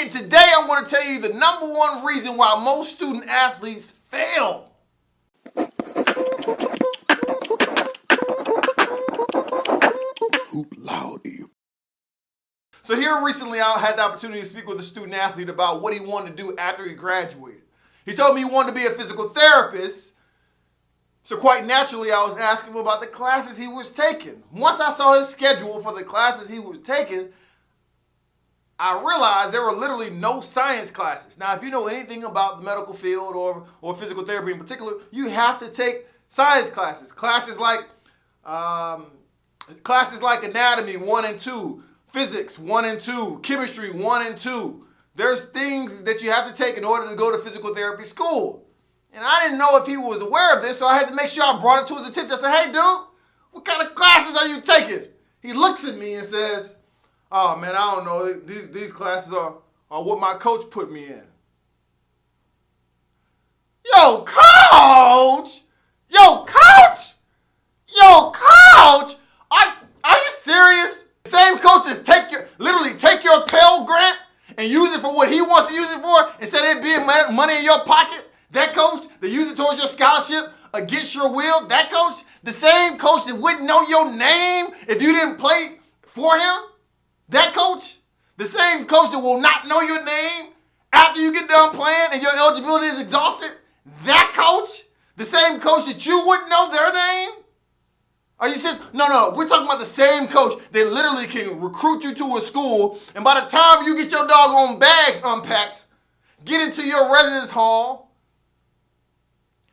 and today I'm going to tell you the number one reason why most student athletes fail. Hoop loudy. So here recently I had the opportunity to speak with a student athlete about what he wanted to do after he graduated. He told me he wanted to be a physical therapist. So quite naturally, I was asking him about the classes he was taking. Once I saw his schedule for the classes he was taking, I realized there were literally no science classes. Now, if you know anything about the medical field or physical therapy in particular, you have to take science classes. Classes like anatomy 1 and 2, physics 1 and 2, chemistry 1 and 2. There's things that you have to take in order to go to physical therapy school. And I didn't know if he was aware of this, so I had to make sure I brought it to his attention. I said, hey, dude, what kind of classes are you taking? He looks at me and says, oh, man, I don't know. These classes are what my coach put me in. Yo, coach! Are you serious? The same coaches literally take your Pell Grant and use it for what he wants to use it for instead of it being money in your pocket? That coach that used it towards your scholarship against your will, that coach, the same coach that wouldn't know your name if you didn't play for him, that coach, the same coach that will not know your name after you get done playing and your eligibility is exhausted, that coach, the same coach that you wouldn't know their name? Are you serious? No, we're talking about the same coach that literally can recruit you to a school, and by the time you get your doggone bags unpacked, get into your residence hall,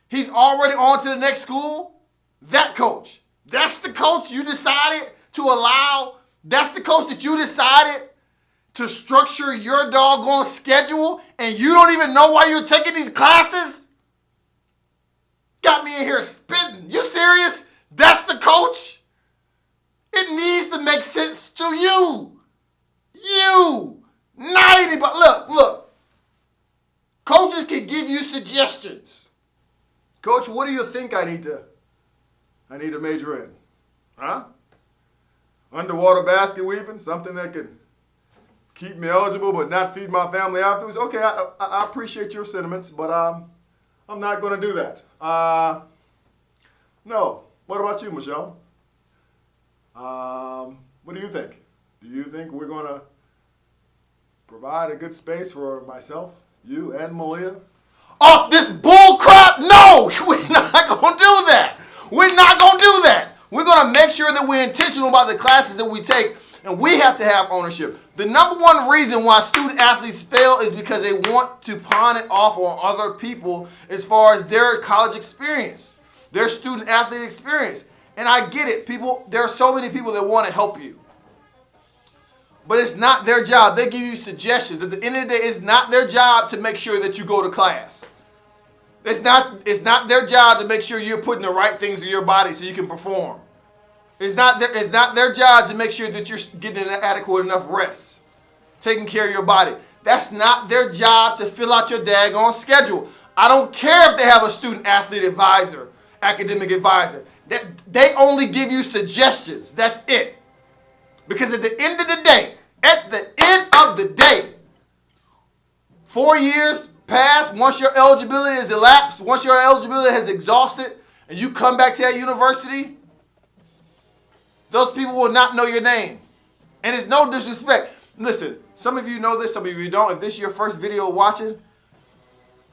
he's already on to the next school. That coach. That's the coach you decided to allow. That's the coach that you decided to structure your doggone schedule, and you don't even know why you're taking these classes? Got me in here spitting. You serious? That's the coach? It needs to make sense to you. Not anybody. Look. Coaches can give you suggestions. Coach, what do you think I need to major in? Huh? Underwater basket weaving? Something that can keep me eligible but not feed my family afterwards? Okay, I appreciate your sentiments, but I'm not going to do that. No. What about you, Michelle? What do you think? Do you think we're going to provide a good space for myself, you, and Malia? Off this bull crap? No! We're not going to do that. We're not going to do that. We're going to make sure that we're intentional about the classes that we take, and we have to have ownership. The number one reason why student athletes fail is because they want to pawn it off on other people as far as their college experience, their student athlete experience. And I get it. There are so many people that want to help you. But it's not their job. They give you suggestions. At the end of the day, it's not their job to make sure that you go to class. It's not their job to make sure you're putting the right things in your body so you can perform. It's not their job to make sure that you're getting adequate enough rest, taking care of your body. That's not their job to fill out your daggone schedule. I don't care if they have a student athlete advisor, academic advisor. They only give you suggestions. That's it. Because at the end of the day, 4 years pass, once your eligibility is elapsed, once your eligibility has exhausted, and you come back to that university, those people will not know your name. And it's no disrespect. Listen, some of you know this, some of you don't. If this is your first video watching,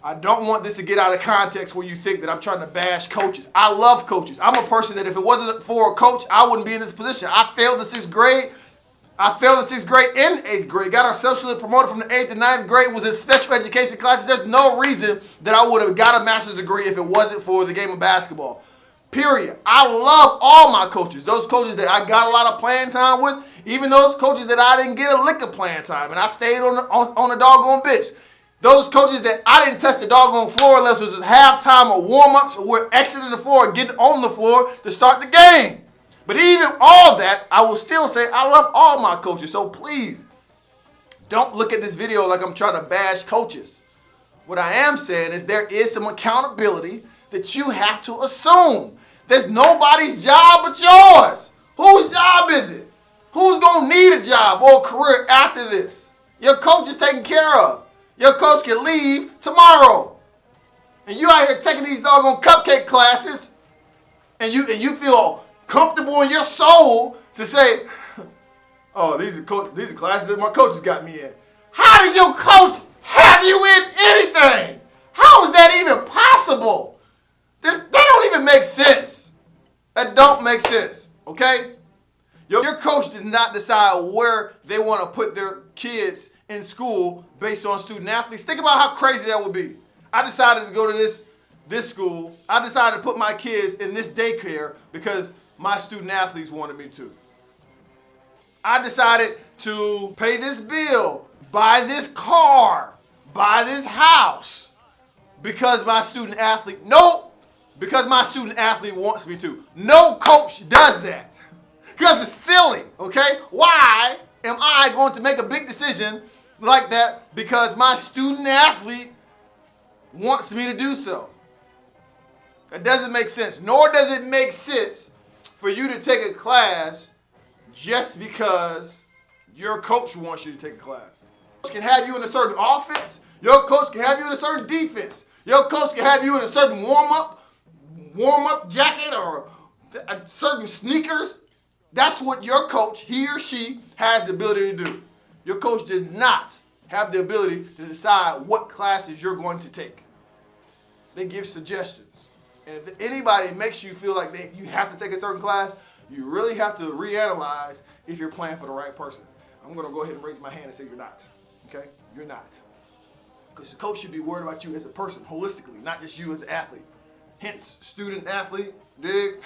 I don't want this to get out of context where you think that I'm trying to bash coaches. I love coaches. I'm a person that if it wasn't for a coach, I wouldn't be in this position. I failed the 6th grade. I failed the 6th grade and 8th grade. Got ourselves promoted from the 8th to 9th grade. Was in special education classes. There's no reason that I would have got a master's degree if it wasn't for the game of basketball. Period. I love all my coaches. Those coaches that I got a lot of playing time with. Even those coaches that I didn't get a lick of playing time. And I stayed on the doggone bench. Those coaches that I didn't touch the doggone floor unless it was halftime or warm-ups or we're exiting the floor or getting on the floor to start the game. But even all that, I will still say I love all my coaches. So please, don't look at this video like I'm trying to bash coaches. What I am saying is there is some accountability that you have to assume. There's nobody's job but yours. Whose job is it? Who's going to need a job or a career after this? Your coach is taken care of. Your coach can leave tomorrow. And you out here taking these doggone cupcake classes, and you feel comfortable in your soul to say, oh, these are classes that my coach has got me in. How does your coach have you in anything? How is that even possible? That don't even make sense. That don't make sense, okay? Your coach did not decide where they want to put their kids in school based on student athletes. Think about how crazy that would be. I decided to go to this school. I decided to put my kids in this daycare because my student athletes wanted me to. I decided to pay this bill, buy this car, buy this house because my student athlete, because my student athlete wants me to. No coach does that because it's silly, okay? Why am I going to make a big decision like that because my student athlete wants me to do so? That doesn't make sense. Nor does it make sense for you to take a class just because your coach wants you to take a class. Your coach can have you in a certain offense. Your coach can have you in a certain defense. Your coach can have you in a certain warm-up jacket or certain sneakers. That's what your coach, he or she, has the ability to do. Your coach does not have the ability to decide what classes you're going to take. They give suggestions. And if anybody makes you feel like you have to take a certain class, you really have to reanalyze if you're playing for the right person. I'm going to go ahead and raise my hand and say you're not. Okay? You're not. Because the coach should be worried about you as a person, holistically, not just you as an athlete. Hence, student athlete, dig?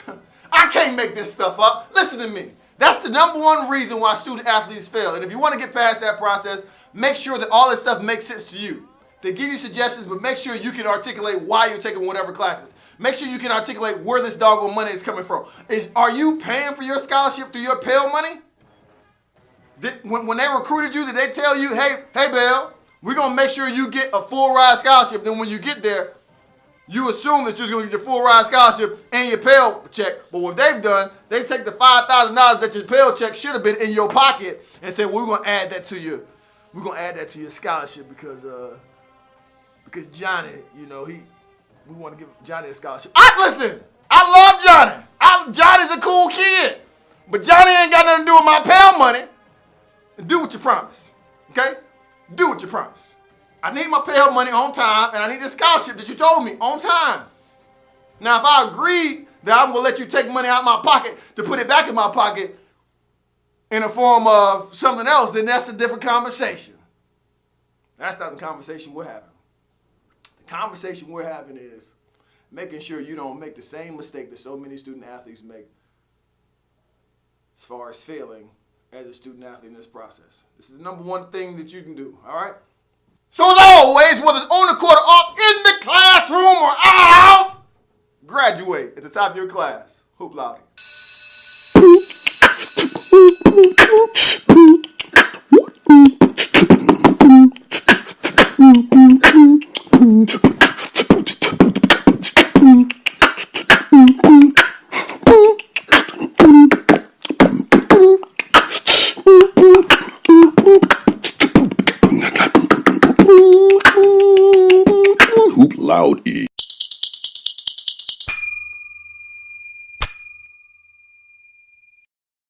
I can't make this stuff up. Listen to me. That's the number one reason why student athletes fail. And if you want to get past that process, make sure that all this stuff makes sense to you. They give you suggestions, but make sure you can articulate why you're taking whatever classes. Make sure you can articulate where this doggone money is coming from. Are you paying for your scholarship through your Pell money? When they recruited you, did they tell you, hey, Bill, we're going to make sure you get a full ride scholarship. Then when you get there, you assume that you're going to get your full ride scholarship and your Pell check. But what they've done, they've taken the $5,000 that your Pell check should have been in your pocket and said, well, we're going to add that to you. We're going to add that to your scholarship because Johnny, we want to give Johnny a scholarship. Listen, I love Johnny. Johnny's a cool kid. But Johnny ain't got nothing to do with my Pell money. Do what you promise, okay? Do what you promise. I need my Pell money on time, and I need the scholarship that you told me on time. Now, if I agree that I'm going to let you take money out of my pocket to put it back in my pocket in the form of something else, then that's a different conversation. That's not the conversation we're having. The conversation we're having is making sure you don't make the same mistake that so many student athletes make as far as failing as a student athlete in this process. This is the number one thing that you can do, all right? So as always, whether it's on the court or off, in the classroom or out, graduate at the top of your class. Hoop loudy. Hoop loud E.